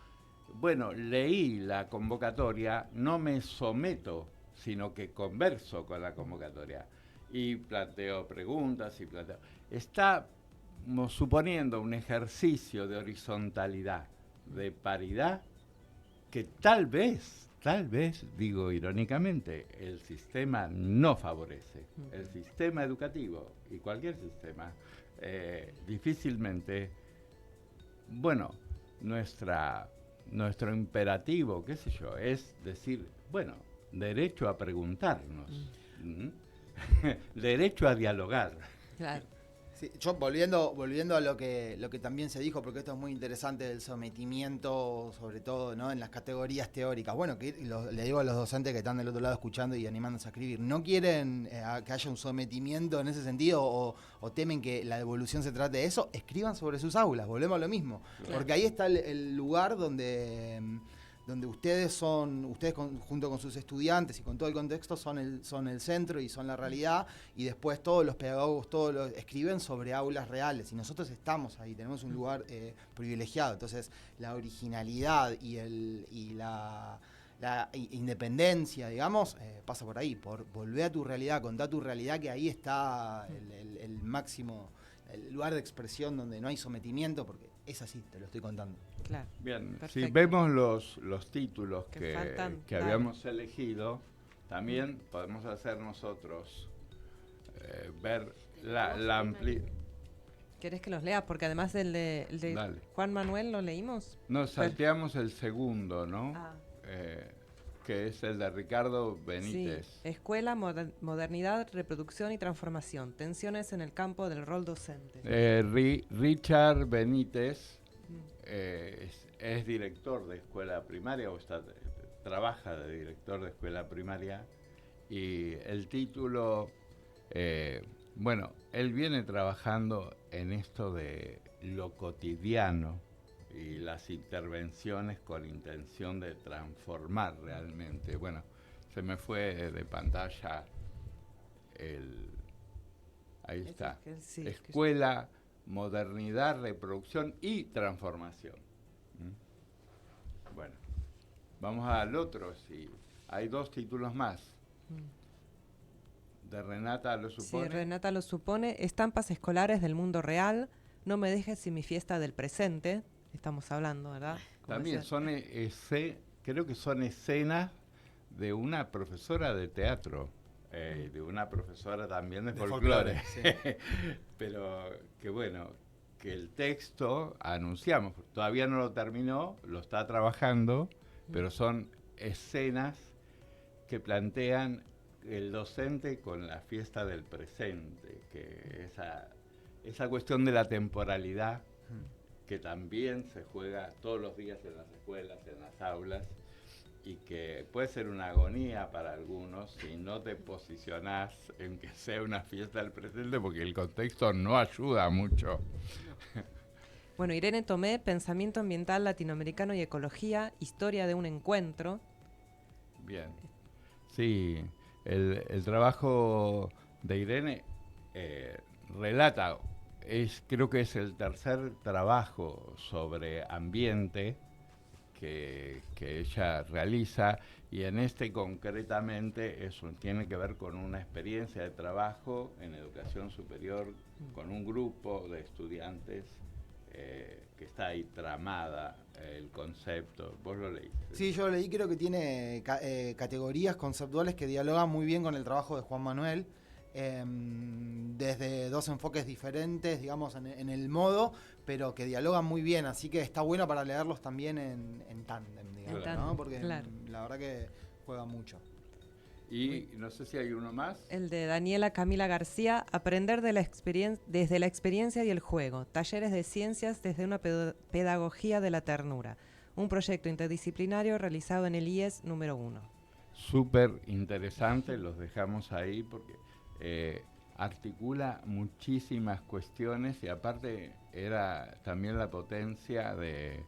bueno, leí la convocatoria, no me someto, sino que converso con la convocatoria y planteo preguntas estamos suponiendo un ejercicio de horizontalidad, de paridad, que tal vez, digo irónicamente, el sistema no favorece. El sistema educativo y cualquier sistema difícilmente, bueno, nuestro imperativo, qué sé yo, es decir, bueno, derecho a preguntarnos, derecho a dialogar. Claro. Sí, yo volviendo a lo que también se dijo, porque esto es muy interesante del sometimiento, sobre todo, ¿no?, en las categorías teóricas. Bueno, le digo a los docentes que están del otro lado escuchando y animándose a escribir, ¿no quieren que haya un sometimiento en ese sentido o temen que la devolución se trate de eso? Escriban sobre sus aulas, volvemos a lo mismo. Claro. Porque ahí está el lugar donde ustedes junto con sus estudiantes y con todo el contexto son el centro y son la realidad, y después todos los pedagogos escriben sobre aulas reales, y nosotros estamos ahí, tenemos un lugar privilegiado. Entonces la originalidad y la independencia, digamos, pasa por ahí, por volver a tu realidad, contar tu realidad, que ahí está el máximo, el lugar de expresión donde no hay sometimiento, porque es así, te lo estoy contando. Claro. Bien, perfecto. Si vemos los títulos que claro, habíamos elegido, también podemos hacer nosotros ver la amplitud. ¿Querés que los leas? Porque además el de Juan Manuel, ¿lo leímos? Nos salteamos el segundo, ¿no? Que es el de Ricardo Benítez. Sí. Escuela, modernidad, reproducción y transformación. Tensiones en el campo del rol docente. Richard Benítez es director de escuela primaria, trabaja de director de escuela primaria, y el título, bueno, él viene trabajando en esto de lo cotidiano y las intervenciones con intención de transformar realmente. Bueno, se me fue de pantalla ahí está. Escuela, modernidad, reproducción y transformación. Bueno, vamos al otro, sí. Hay dos títulos más. De Renata lo supone. Sí, Renata lo supone. Estampas escolares del mundo real. No me dejes sin mi fiesta del presente. Estamos hablando, ¿verdad? También son creo que son escenas de una profesora de teatro, de una profesora también de folclore. Sí. Pero que bueno, que el texto anunciamos, todavía no lo terminó, lo está trabajando, pero son escenas que plantean el docente con la fiesta del presente, que esa cuestión de la temporalidad, que también se juega todos los días en las escuelas, en las aulas, y que puede ser una agonía para algunos si no te posicionás en que sea una fiesta del presente, porque el contexto no ayuda mucho. Bueno, Irene Tomé, Pensamiento Ambiental Latinoamericano y Ecología, Historia de un Encuentro. Bien. Sí, el trabajo de Irene relata, creo que es el tercer trabajo sobre ambiente que ella realiza, y en este concretamente tiene que ver con una experiencia de trabajo en educación superior con un grupo de estudiantes que está ahí tramada el concepto. ¿Vos lo leíste? Sí, yo lo leí, creo que tiene categorías conceptuales que dialogan muy bien con el trabajo de Juan Manuel, desde dos enfoques diferentes, digamos, en el modo, pero que dialogan muy bien, así que está bueno para leerlos también en tándem, digamos, ¿no? Porque la verdad que juega mucho. Y no sé si hay uno más. El de Daniela Camila García, Aprender desde la experiencia y el juego, talleres de ciencias desde una pedagogía de la ternura, un proyecto interdisciplinario realizado en el IES número 1. Súper interesante, los dejamos ahí porque articula muchísimas cuestiones, y aparte era también la potencia de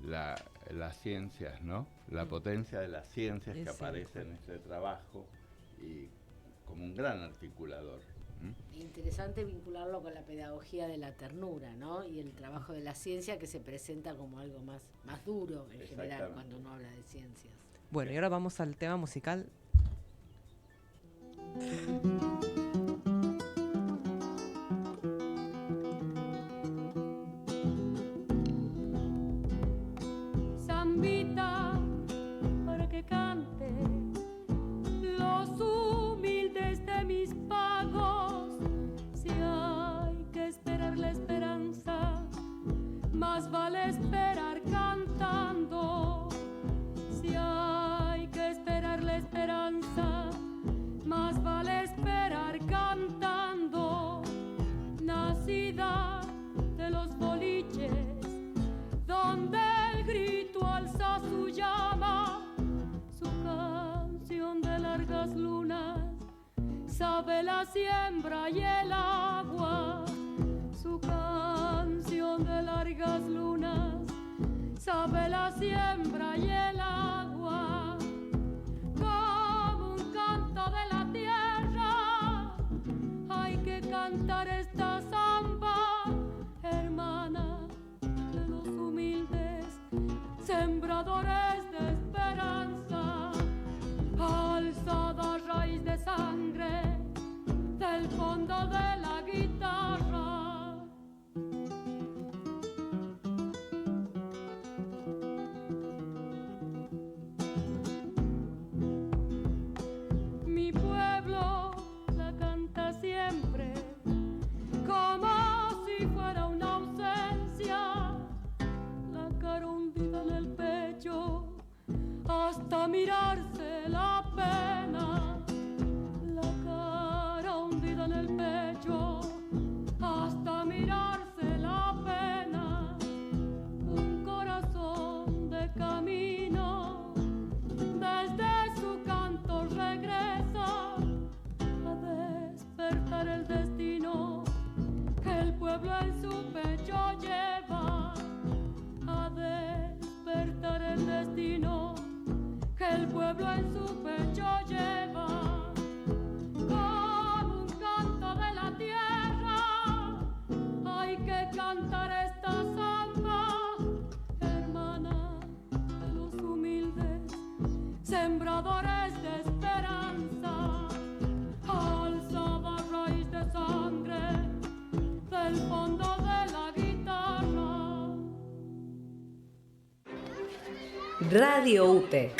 las ciencias, ¿no? La potencia de las ciencias que aparece en este trabajo, y como un gran articulador. Interesante vincularlo con la pedagogía de la ternura, ¿no? Y el trabajo de la ciencia, que se presenta como algo más duro en general cuando uno habla de ciencias. Bueno, y ahora vamos al tema musical. Zambita, para que cante los humildes de mis pagos. Si hay que esperar la esperanza, más vale esperar cantando. Si hay que esperar la esperanza, más vale esperar cantando. Nacida de los boliches, donde el grito alza su llama, su canción de largas lunas sabe la siembra y el agua. Su canción de largas lunas sabe la siembra y el agua. Como un canto de la tierra, hay que cantar esta samba, hermana de los humildes, sembradores de esperanza. Alzada raíz de sangre del fondo de la guitarra. Mi pueblo la canta siempre como si fuera una ausencia, la cara hundida en el pecho hasta mirarse la pena, la cara hundida en el pecho hasta mirarse la pena. Un corazón de camino desde su canto regresa a despertar el destino que el pueblo en su pecho lleva, a despertar el destino que el pueblo en su pecho lleva. Como un canto de la tierra, hay que cantar esta samba, hermana de los humildes, sembradores de esperanza. Alzada raíz de sangre del fondo de la guitarra. Radio UTE,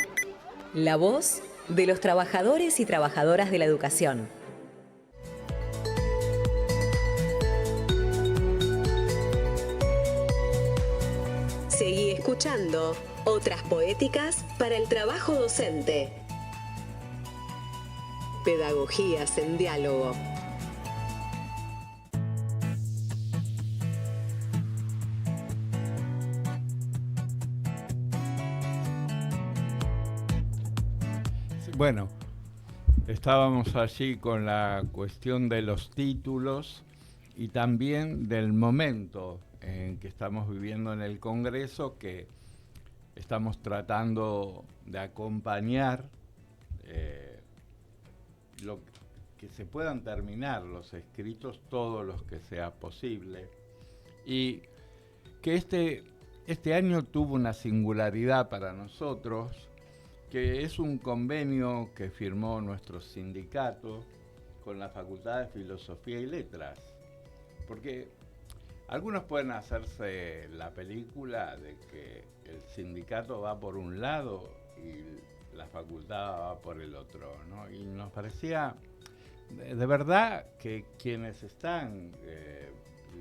la voz de los trabajadores y trabajadoras de la educación. Seguí escuchando otras poéticas para el trabajo docente. Pedagogías en diálogo. Bueno, estábamos allí con la cuestión de los títulos y también del momento en que estamos viviendo en el Congreso, que estamos tratando de acompañar lo que se puedan terminar los escritos, todos los que sea posible, y que este año tuvo una singularidad para nosotros, que es un convenio que firmó nuestro sindicato con la Facultad de Filosofía y Letras, porque algunos pueden hacerse la película de que el sindicato va por un lado y la facultad va por el otro, ¿no? Y nos parecía de verdad que quienes están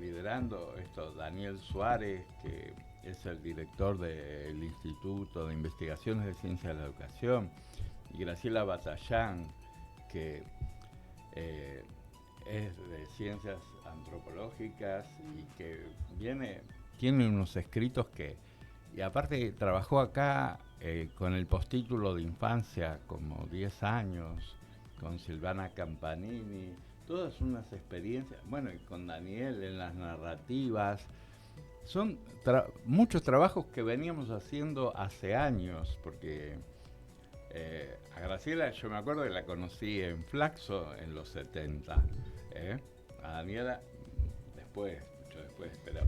liderando esto, Daniel Suárez, que es el director del Instituto de Investigaciones de Ciencia de la Educación, y Graciela Batallán, que es de Ciencias Antropológicas y que tiene unos escritos que, y aparte trabajó acá con el postítulo de infancia como 10 años, con Silvana Campanini, todas unas experiencias, bueno, y con Daniel en las narrativas. Son muchos trabajos que veníamos haciendo hace años, porque a Graciela yo me acuerdo que la conocí en Flaxo en los 70, a Daniela mucho después, pero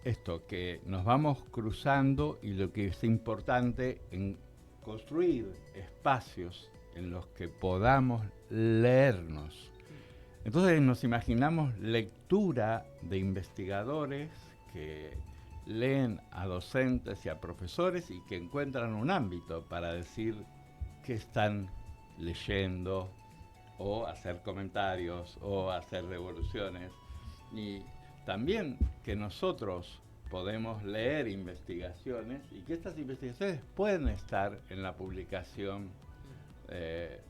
esto, que nos vamos cruzando, y lo que es importante en construir espacios en los que podamos leernos. Entonces nos imaginamos lectura de investigadores que leen a docentes y a profesores y que encuentran un ámbito para decir qué están leyendo, o hacer comentarios, o hacer devoluciones. Y también que nosotros podemos leer investigaciones y que estas investigaciones pueden estar en la publicación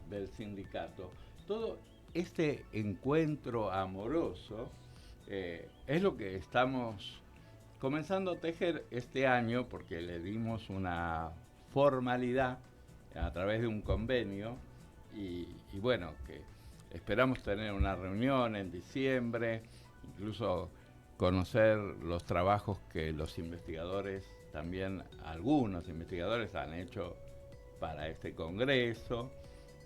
del sindicato. Todo este encuentro amoroso es lo que estamos comenzando a tejer este año, porque le dimos una formalidad a través de un convenio y bueno, que esperamos tener una reunión en diciembre, incluso conocer los trabajos que los investigadores, también algunos investigadores, han hecho para este congreso,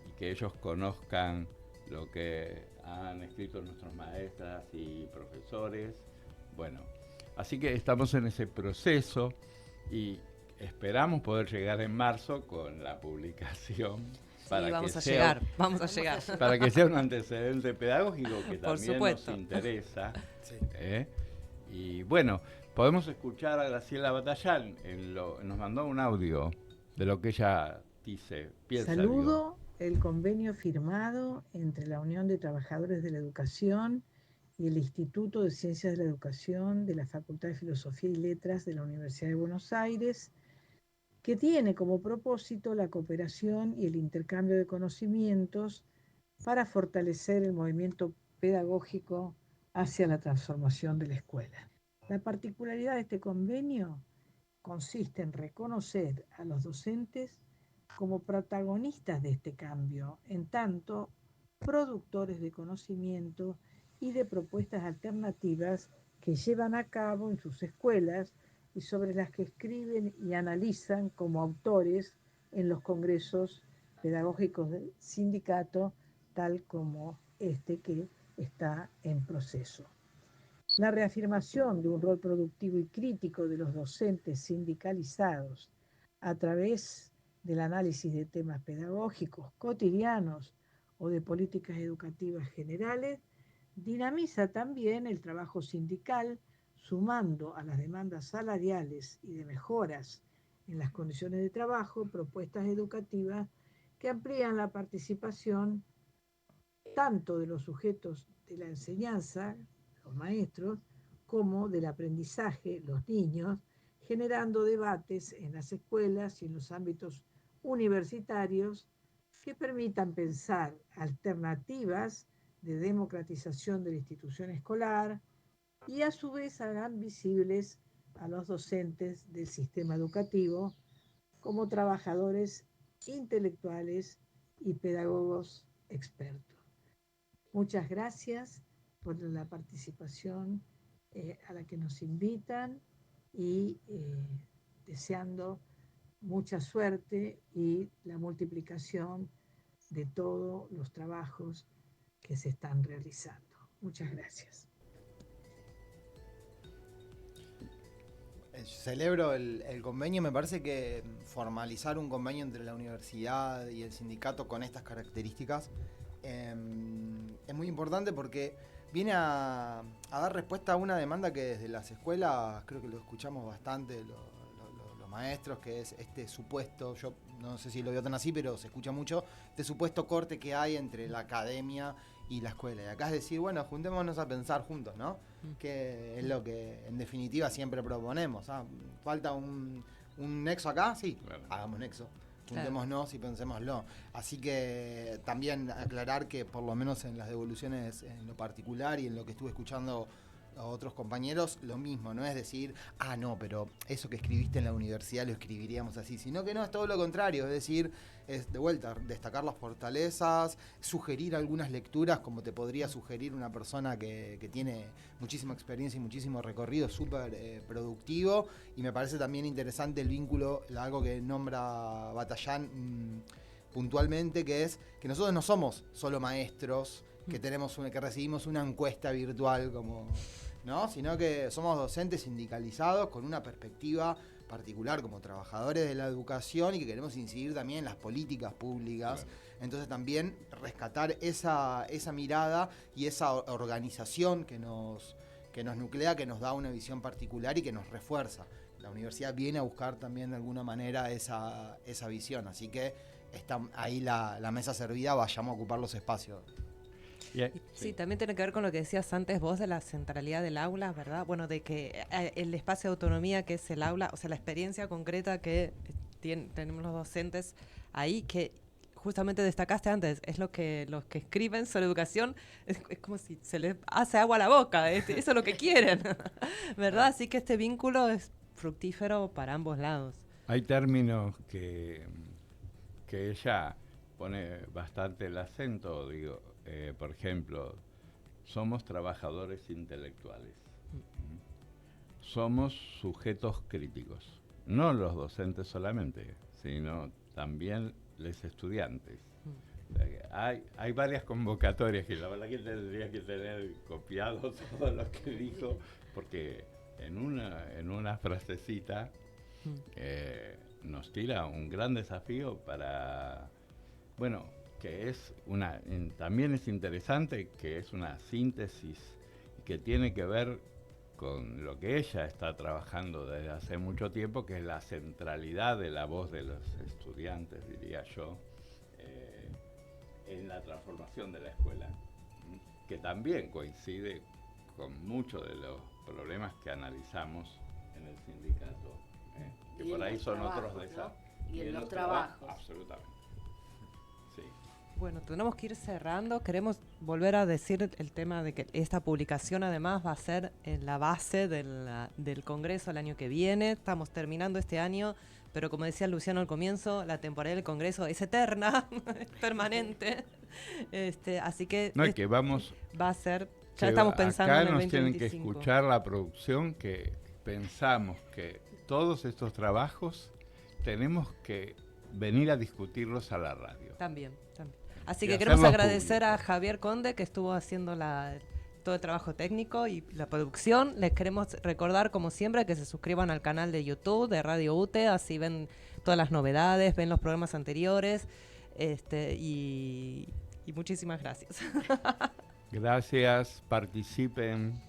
y que ellos conozcan lo que han escrito nuestros maestras y profesores. Bueno, así que estamos en ese proceso y esperamos poder llegar en marzo con la publicación. Sí, vamos a llegar. Para que sea un antecedente pedagógico que también nos interesa. Sí. Y bueno, podemos escuchar a Graciela Batallán, nos mandó un audio de lo que ella dice, piensa. Saludo el convenio firmado entre la Unión de Trabajadores de la Educación y el Instituto de Ciencias de la Educación de la Facultad de Filosofía y Letras de la Universidad de Buenos Aires, que tiene como propósito la cooperación y el intercambio de conocimientos para fortalecer el movimiento pedagógico hacia la transformación de la escuela. La particularidad de este convenio consiste en reconocer a los docentes como protagonistas de este cambio, en tanto productores de conocimiento y de propuestas alternativas que llevan a cabo en sus escuelas y sobre las que escriben y analizan como autores en los congresos pedagógicos del sindicato, tal como este que está en proceso. La reafirmación de un rol productivo y crítico de los docentes sindicalizados a través del análisis de temas pedagógicos cotidianos o de políticas educativas generales dinamiza también el trabajo sindical, sumando a las demandas salariales y de mejoras en las condiciones de trabajo propuestas educativas que amplían la participación tanto de los sujetos de la enseñanza, los maestros, como del aprendizaje, los niños, generando debates en las escuelas y en los ámbitos universitarios que permitan pensar alternativas de democratización de la institución escolar y a su vez hagan visibles a los docentes del sistema educativo como trabajadores intelectuales y pedagogos expertos. Muchas gracias por la participación a la que nos invitan y deseando mucha suerte y la multiplicación de todos los trabajos que se están realizando. Muchas gracias. Celebro el convenio. Me parece que formalizar un convenio entre la universidad y el sindicato con estas características es muy importante porque viene a dar respuesta a una demanda que desde las escuelas, creo que lo escuchamos bastante, los maestros, que es este supuesto, yo no sé si lo veo tan así, pero se escucha mucho, este supuesto corte que hay entre la academia y la escuela. Y acá es decir, bueno, juntémonos a pensar juntos, ¿no? Que es lo que en definitiva siempre proponemos. ¿Falta un nexo acá? Sí, claro. Hagamos nexo. Juntémonos y pensémoslo. Así que también aclarar que por lo menos en las devoluciones en lo particular y en lo que estuve escuchando a otros compañeros, lo mismo, no es decir, no, pero eso que escribiste en la universidad lo escribiríamos así, sino que no, es todo lo contrario, es decir, es de vuelta, destacar las fortalezas, sugerir algunas lecturas como te podría sugerir una persona que tiene muchísima experiencia y muchísimo recorrido, súper productivo, y me parece también interesante el vínculo, algo que nombra Batallán puntualmente, que es que nosotros no somos solo maestros, que que recibimos una encuesta virtual ¿no? Sino que somos docentes sindicalizados con una perspectiva particular como trabajadores de la educación y que queremos incidir también en las políticas públicas. Claro. Entonces también rescatar esa mirada y esa organización que nos nuclea, que nos da una visión particular y que nos refuerza. La universidad viene a buscar también de alguna manera esa visión, así que está ahí la mesa servida, vayamos a ocupar los espacios. Sí, también tiene que ver con lo que decías antes vos de la centralidad del aula, ¿verdad? Bueno, de que el espacio de autonomía que es el aula, o sea, la experiencia concreta que tenemos los docentes ahí, que justamente destacaste antes, es lo que los que escriben sobre educación, es como si se les hace agua a la boca, eso es lo que quieren, ¿verdad? Así que este vínculo es fructífero para ambos lados. Hay términos que ella pone bastante el acento, digo, por ejemplo, somos trabajadores intelectuales, somos sujetos críticos, no los docentes solamente, sino también los estudiantes. O sea que hay varias convocatorias que la verdad que tendría que tener copiado todo lo que dijo, porque en una frasecita nos tira un gran desafío para, bueno, que es también es interesante, que es una síntesis que tiene que ver con lo que ella está trabajando desde hace mucho tiempo, que es la centralidad de la voz de los estudiantes, diría yo, en la transformación de la escuela, que también coincide con muchos de los problemas que analizamos en el sindicato, que por ahí son otros desafíos. ¿No? Y en los trabajos. Absolutamente. Sí. Bueno, tenemos que ir cerrando. Queremos volver a decir el tema de que esta publicación además va a ser en la base del Congreso el año que viene. Estamos terminando este año, pero como decía Luciano al comienzo, la temporada del Congreso es eterna, es permanente. Así que, que vamos, va a ser, ya estamos pensando en el 2025. Acá nos tienen que escuchar la producción, que pensamos que todos estos trabajos tenemos que venir a discutirlos a la radio. También. Así que queremos agradecer a Javier Conde, que estuvo haciendo todo el trabajo técnico y la producción. Les queremos recordar, como siempre, que se suscriban al canal de YouTube de Radio UTE, así ven todas las novedades, ven los programas anteriores, y muchísimas gracias. Gracias, participen.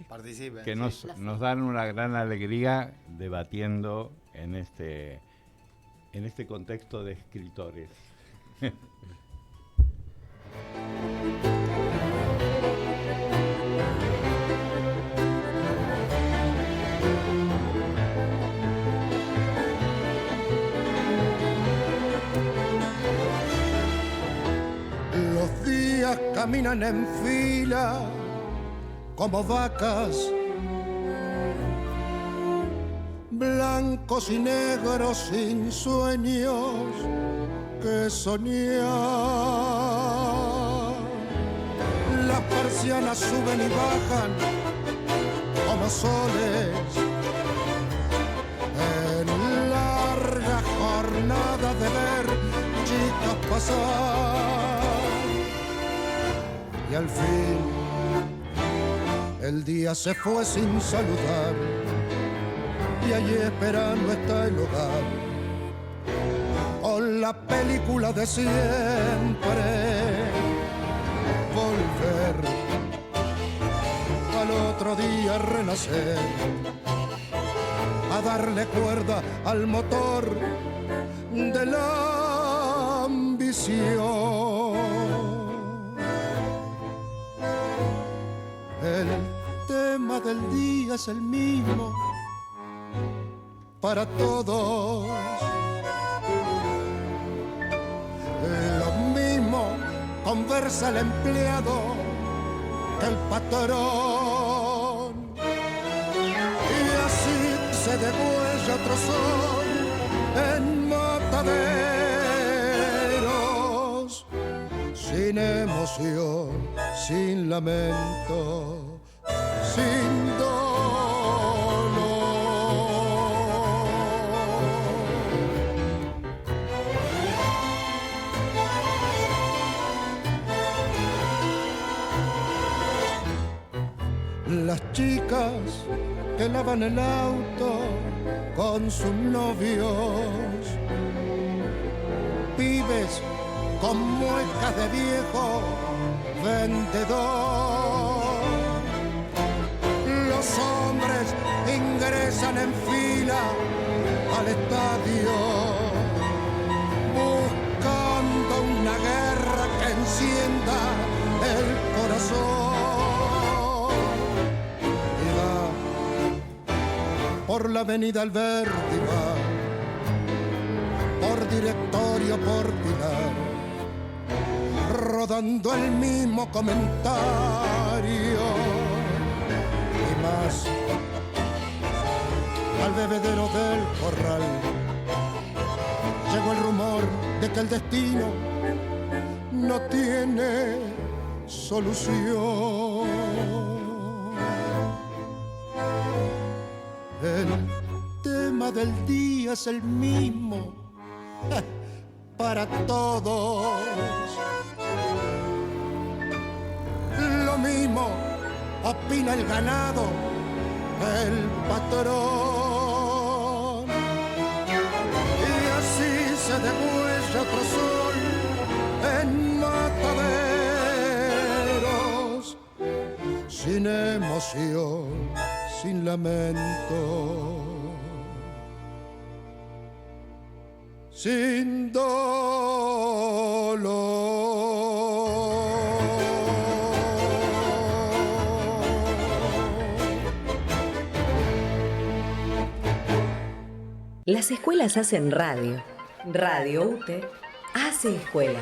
Participen. Que nos dan una gran alegría debatiendo en este contexto de escritores. Los días caminan en fila como vacas, blancos y negros sin sueños que soñar. Las persianas suben y bajan los soles en larga jornada de ver chicas pasar. Y al fin el día se fue sin saludar y allí esperando está el hogar con la película de siempre. Volver al otro día, renacer, a darle cuerda al motor de la ambición. El tema del día es el mismo para todos. Lo mismo conversa el empleado que el patrón. Y así se degüella otro sol en mataderos, sin emoción, sin lamento, sin dolor. Las chicas que lavan el auto con sus novios, pibes con muecas de viejo vendedor. Los hombres ingresan en fila al estadio buscando una guerra que encienda el corazón. Por la avenida Alberti va, por Directorio, por Pilar, rodando el mismo comentario y más. Al bebedero del corral llegó el rumor de que el destino no tiene solución. El tema del día es el mismo para todos. Lo mismo opina el ganado, el patrón. Y así se degüella otro sol en mataderos, sin emoción, sin lamento, sin dolor. Las escuelas hacen radio. Radio UTE hace escuela.